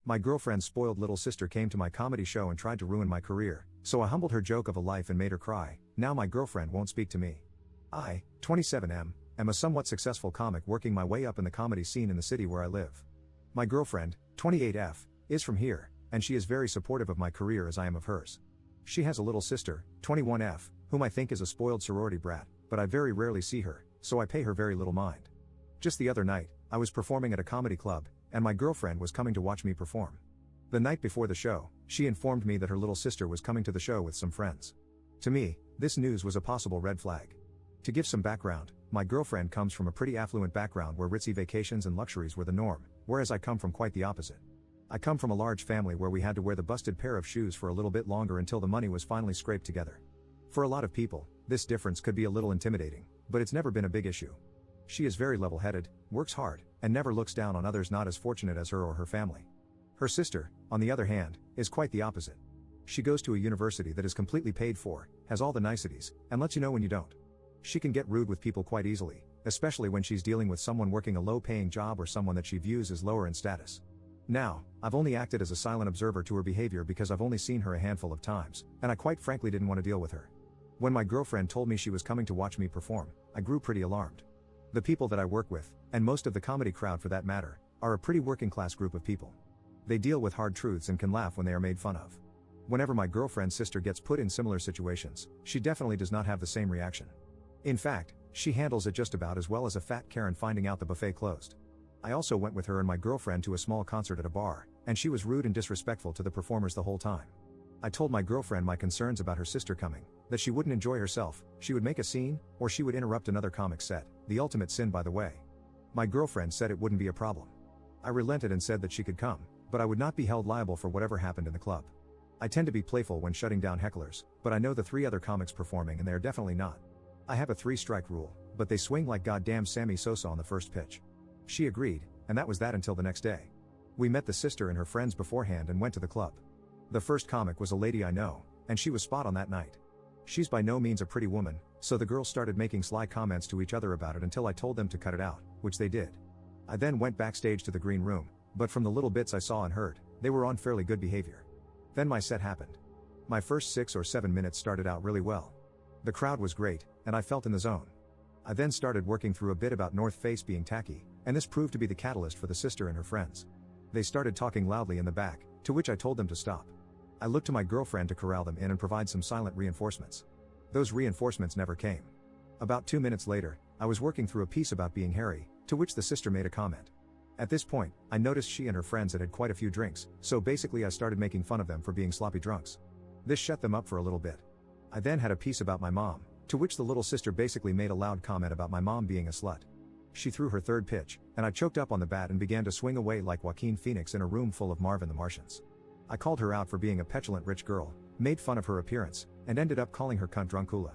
My girlfriend's spoiled little sister came to my comedy show and tried to ruin my career, so I humbled her joke of a life and made her cry. Now my girlfriend won't speak to me. I, 27M, am a somewhat successful comic working my way up in the comedy scene in the city where I live. My girlfriend, 28F, is from here, and she is very supportive of my career as I am of hers. She has a little sister, 21F, whom I think is a spoiled sorority brat, but I very rarely see her, so I pay her very little mind. Just the other night, I was performing at a comedy club, and my girlfriend was coming to watch me perform. The night before the show, she informed me that her little sister was coming to the show with some friends. To me, this news was a possible red flag. To give some background, my girlfriend comes from a pretty affluent background where ritzy vacations and luxuries were the norm, whereas I come from quite the opposite. I come from a large family where we had to wear the busted pair of shoes for a little bit longer until the money was finally scraped together. For a lot of people, this difference could be a little intimidating, but it's never been a big issue. She is very level-headed, works hard, and never looks down on others not as fortunate as her or her family. Her sister, on the other hand, is quite the opposite. She goes to a university that is completely paid for, has all the niceties, and lets you know when you don't. She can get rude with people quite easily, especially when she's dealing with someone working a low-paying job or someone that she views as lower in status. Now, I've only acted as a silent observer to her behavior because I've only seen her a handful of times, and I quite frankly didn't want to deal with her. When my girlfriend told me she was coming to watch me perform, I grew pretty alarmed. The people that I work with, and most of the comedy crowd for that matter, are a pretty working-class group of people. They deal with hard truths and can laugh when they are made fun of. Whenever my girlfriend's sister gets put in similar situations, she definitely does not have the same reaction. In fact, she handles it just about as well as a fat Karen finding out the buffet closed. I also went with her and my girlfriend to a small concert at a bar, and she was rude and disrespectful to the performers the whole time. I told my girlfriend my concerns about her sister coming, that she wouldn't enjoy herself, she would make a scene, or she would interrupt another comic's set, the ultimate sin by the way. My girlfriend said it wouldn't be a problem. I relented and said that she could come, but I would not be held liable for whatever happened in the club. I tend to be playful when shutting down hecklers, but I know the 3 other comics performing and they are definitely not. I have a 3-strike rule, but they swing like goddamn Sammy Sosa on the first pitch. She agreed, and that was that until the next day. We met the sister and her friends beforehand and went to the club. The first comic was a lady I know, and she was spot on that night. She's by no means a pretty woman, so the girls started making sly comments to each other about it until I told them to cut it out, which they did. I then went backstage to the green room, but from the little bits I saw and heard, they were on fairly good behavior. Then my set happened. My first 6 or 7 minutes started out really well. The crowd was great, and I felt in the zone. I then started working through a bit about North Face being tacky, and this proved to be the catalyst for the sister and her friends. They started talking loudly in the back, to which I told them to stop. I looked to my girlfriend to corral them in and provide some silent reinforcements. Those reinforcements never came. About 2 minutes later, I was working through a piece about being hairy, to which the sister made a comment. At this point, I noticed she and her friends had had quite a few drinks, so basically I started making fun of them for being sloppy drunks. This shut them up for a little bit. I then had a piece about my mom, to which the little sister basically made a loud comment about my mom being a slut. She threw her 3rd pitch, and I choked up on the bat and began to swing away like Joaquin Phoenix in a room full of Marvin the Martians. I called her out for being a petulant rich girl, made fun of her appearance, and ended up calling her cunt drunkula.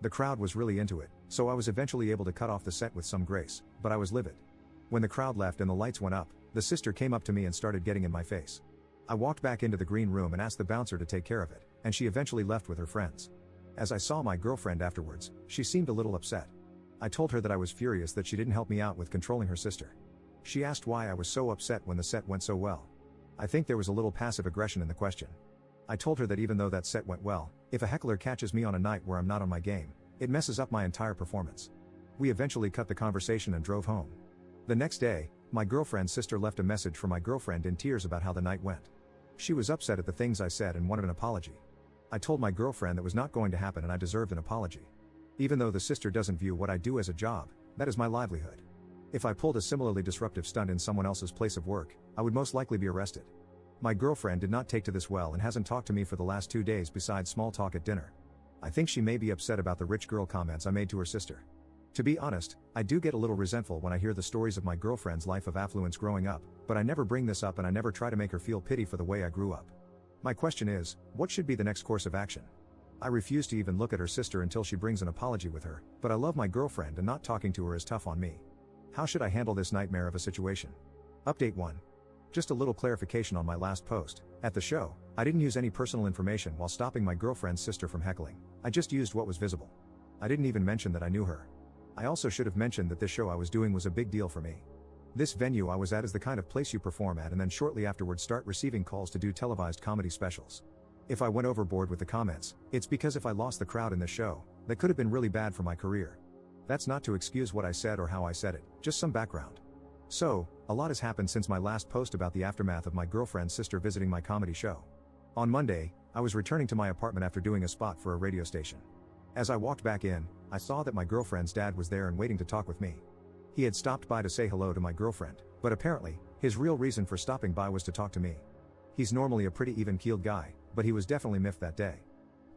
The crowd was really into it, so I was eventually able to cut off the set with some grace, but I was livid. When the crowd left and the lights went up, the sister came up to me and started getting in my face. I walked back into the green room and asked the bouncer to take care of it, and she eventually left with her friends. As I saw my girlfriend afterwards, she seemed a little upset. I told her that I was furious that she didn't help me out with controlling her sister. She asked why I was so upset when the set went so well. I think there was a little passive aggression in the question. I told her that even though that set went well, if a heckler catches me on a night where I'm not on my game, it messes up my entire performance. We eventually cut the conversation and drove home. The next day, my girlfriend's sister left a message for my girlfriend in tears about how the night went. She was upset at the things I said and wanted an apology. I told my girlfriend that was not going to happen and I deserved an apology. Even though the sister doesn't view what I do as a job, that is my livelihood. If I pulled a similarly disruptive stunt in someone else's place of work, I would most likely be arrested. My girlfriend did not take to this well and hasn't talked to me for the last 2 days besides small talk at dinner. I think she may be upset about the rich girl comments I made to her sister. To be honest, I do get a little resentful when I hear the stories of my girlfriend's life of affluence growing up, but I never bring this up and I never try to make her feel pity for the way I grew up. My question is, what should be the next course of action? I refuse to even look at her sister until she brings an apology with her, but I love my girlfriend and not talking to her is tough on me. How should I handle this nightmare of a situation? Update 1. Just a little clarification on my last post. At the show, I didn't use any personal information while stopping my girlfriend's sister from heckling. I just used what was visible. I didn't even mention that I knew her. I also should have mentioned that this show I was doing was a big deal for me. This venue I was at is the kind of place you perform at and then shortly afterwards start receiving calls to do televised comedy specials. If I went overboard with the comments, it's because if I lost the crowd in the show, that could have been really bad for my career. That's not to excuse what I said or how I said it, just some background. So, a lot has happened since my last post about the aftermath of my girlfriend's sister visiting my comedy show. On Monday, I was returning to my apartment after doing a spot for a radio station. As I walked back in, I saw that my girlfriend's dad was there and waiting to talk with me. He had stopped by to say hello to my girlfriend, but apparently, his real reason for stopping by was to talk to me. He's normally a pretty even-keeled guy, but he was definitely miffed that day.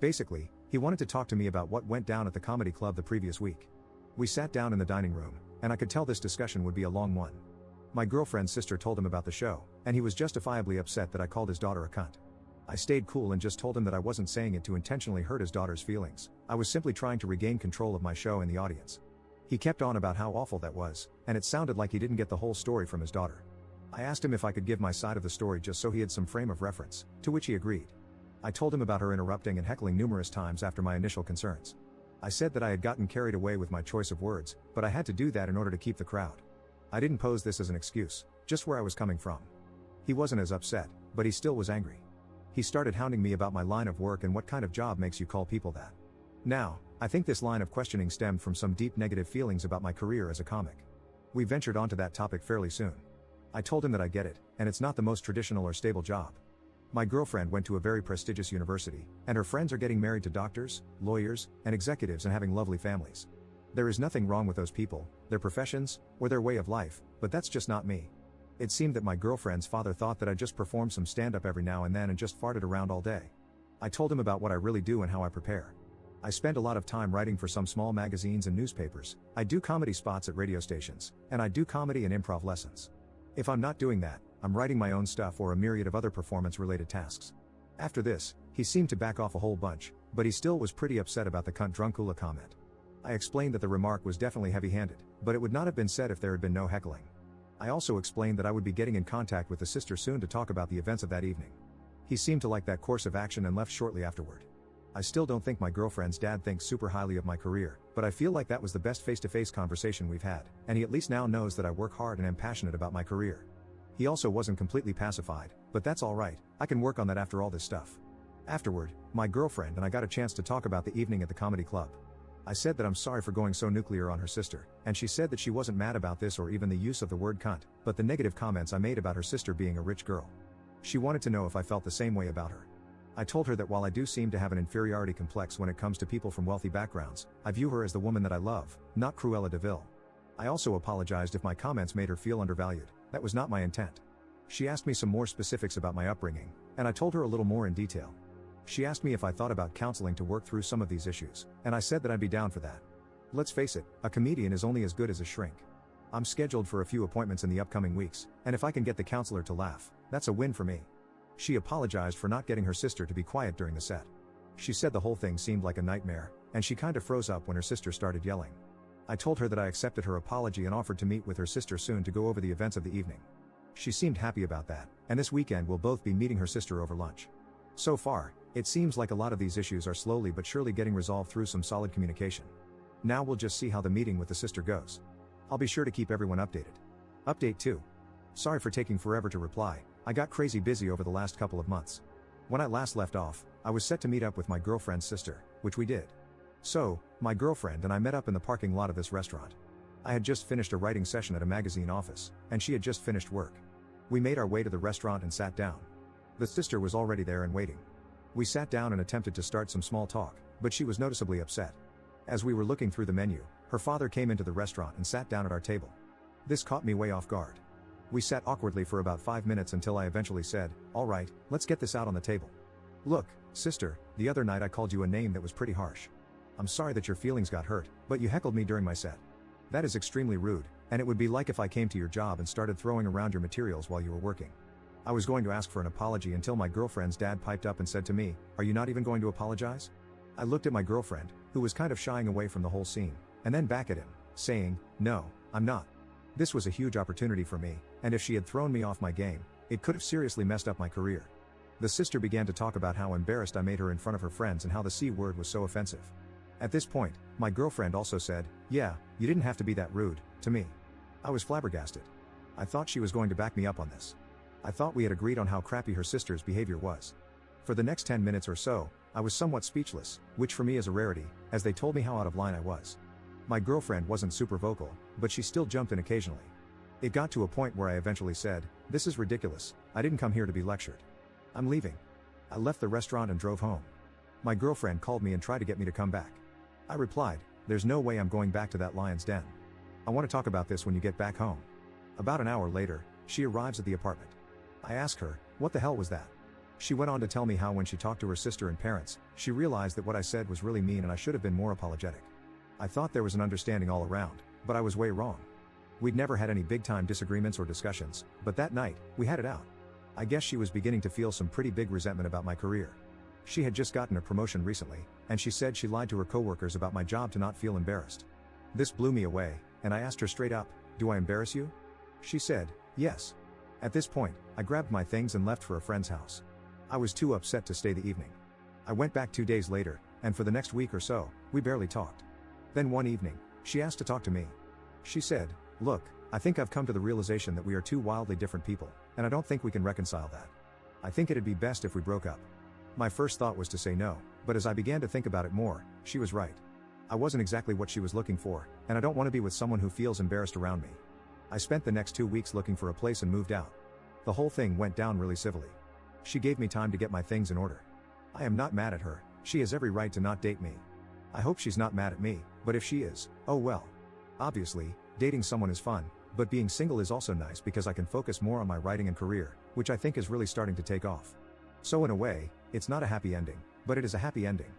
Basically, he wanted to talk to me about what went down at the comedy club the previous week. We sat down in the dining room, and I could tell this discussion would be a long one. My girlfriend's sister told him about the show, and he was justifiably upset that I called his daughter a cunt. I stayed cool and just told him that I wasn't saying it to intentionally hurt his daughter's feelings, I was simply trying to regain control of my show and the audience. He kept on about how awful that was, and it sounded like he didn't get the whole story from his daughter. I asked him if I could give my side of the story just so he had some frame of reference, to which he agreed. I told him about her interrupting and heckling numerous times after my initial concerns. I said that I had gotten carried away with my choice of words, but I had to do that in order to keep the crowd. I didn't pose this as an excuse, just where I was coming from. He wasn't as upset, but he still was angry. He started hounding me about my line of work and what kind of job makes you call people that. Now, I think this line of questioning stemmed from some deep negative feelings about my career as a comic. We ventured onto that topic fairly soon. I told him that I get it, and it's not the most traditional or stable job. My girlfriend went to a very prestigious university, and her friends are getting married to doctors, lawyers, and executives and having lovely families. There is nothing wrong with those people, their professions, or their way of life, but that's just not me. It seemed that my girlfriend's father thought that I just performed some stand-up every now and then and just farted around all day. I told him about what I really do and how I prepare. I spend a lot of time writing for some small magazines and newspapers, I do comedy spots at radio stations, and I do comedy and improv lessons. If I'm not doing that, I'm writing my own stuff or a myriad of other performance-related tasks. After this, he seemed to back off a whole bunch, but he still was pretty upset about the cunt drunkula comment. I explained that the remark was definitely heavy-handed, but it would not have been said if there had been no heckling. I also explained that I would be getting in contact with the sister soon to talk about the events of that evening. He seemed to like that course of action and left shortly afterward. I still don't think my girlfriend's dad thinks super highly of my career, but I feel like that was the best face-to-face conversation we've had, and he at least now knows that I work hard and am passionate about my career. He also wasn't completely pacified, but that's alright, I can work on that after all this stuff. Afterward, my girlfriend and I got a chance to talk about the evening at the comedy club. I said that I'm sorry for going so nuclear on her sister, and she said that she wasn't mad about this or even the use of the word cunt, but the negative comments I made about her sister being a rich girl. She wanted to know if I felt the same way about her. I told her that while I do seem to have an inferiority complex when it comes to people from wealthy backgrounds, I view her as the woman that I love, not Cruella de Vil. I also apologized if my comments made her feel undervalued, that was not my intent. She asked me some more specifics about my upbringing, and I told her a little more in detail. She asked me if I thought about counseling to work through some of these issues, and I said that I'd be down for that. Let's face it, a comedian is only as good as a shrink. I'm scheduled for a few appointments in the upcoming weeks, and if I can get the counselor to laugh, that's a win for me. She apologized for not getting her sister to be quiet during the set. She said the whole thing seemed like a nightmare, and she kinda froze up when her sister started yelling. I told her that I accepted her apology and offered to meet with her sister soon to go over the events of the evening. She seemed happy about that, and this weekend we'll both be meeting her sister over lunch. So far, it seems like a lot of these issues are slowly but surely getting resolved through some solid communication. Now we'll just see how the meeting with the sister goes. I'll be sure to keep everyone updated. Update 2. Sorry for taking forever to reply, I got crazy busy over the last couple of months. When I last left off, I was set to meet up with my girlfriend's sister, which we did. So, my girlfriend and I met up in the parking lot of this restaurant. I had just finished a writing session at a magazine office, and she had just finished work. We made our way to the restaurant and sat down. The sister was already there and waiting. We sat down and attempted to start some small talk, but she was noticeably upset. As we were looking through the menu, her father came into the restaurant and sat down at our table. This caught me way off guard. We sat awkwardly for about 5 minutes until I eventually said, "Alright, let's get this out on the table. Look, sister, the other night I called you a name that was pretty harsh. I'm sorry that your feelings got hurt, but you heckled me during my set. That is extremely rude, and it would be like if I came to your job and started throwing around your materials while you were working." I was going to ask for an apology until my girlfriend's dad piped up and said to me, "Are you not even going to apologize?" I looked at my girlfriend, who was kind of shying away from the whole scene, and then back at him, saying, "No, I'm not." This was a huge opportunity for me, and if she had thrown me off my game, it could have seriously messed up my career. The sister began to talk about how embarrassed I made her in front of her friends and how the C word was so offensive. At this point, my girlfriend also said, "Yeah, you didn't have to be that rude, to me." I was flabbergasted. I thought she was going to back me up on this. I thought we had agreed on how crappy her sister's behavior was. For the next 10 minutes or so, I was somewhat speechless, which for me is a rarity, as they told me how out of line I was. My girlfriend wasn't super vocal, but she still jumped in occasionally. It got to a point where I eventually said, "This is ridiculous, I didn't come here to be lectured. I'm leaving." I left the restaurant and drove home. My girlfriend called me and tried to get me to come back. I replied, "There's no way I'm going back to that lion's den. I want to talk about this when you get back home." About an hour later, she arrives at the apartment. I ask her, "What the hell was that?" She went on to tell me how when she talked to her sister and parents, she realized that what I said was really mean and I should have been more apologetic. I thought there was an understanding all around, but I was way wrong. We'd never had any big-time disagreements or discussions, but that night, we had it out. I guess she was beginning to feel some pretty big resentment about my career. She had just gotten a promotion recently, and she said she lied to her coworkers about my job to not feel embarrassed. This blew me away, and I asked her straight up, "Do I embarrass you?" She said, "Yes." At this point, I grabbed my things and left for a friend's house. I was too upset to stay the evening. I went back 2 days later, and for the next week or so, we barely talked. Then one evening, she asked to talk to me. She said, "Look, I think I've come to the realization that we are two wildly different people, and I don't think we can reconcile that. I think it'd be best if we broke up." My first thought was to say no, but as I began to think about it more, she was right. I wasn't exactly what she was looking for, and I don't want to be with someone who feels embarrassed around me. I spent the next 2 weeks looking for a place and moved out. The whole thing went down really civilly. She gave me time to get my things in order. I am not mad at her, she has every right to not date me. I hope she's not mad at me, but if she is, oh well. Obviously, dating someone is fun, but being single is also nice because I can focus more on my writing and career, which I think is really starting to take off. So in a way, it's not a happy ending, but it is a happy ending.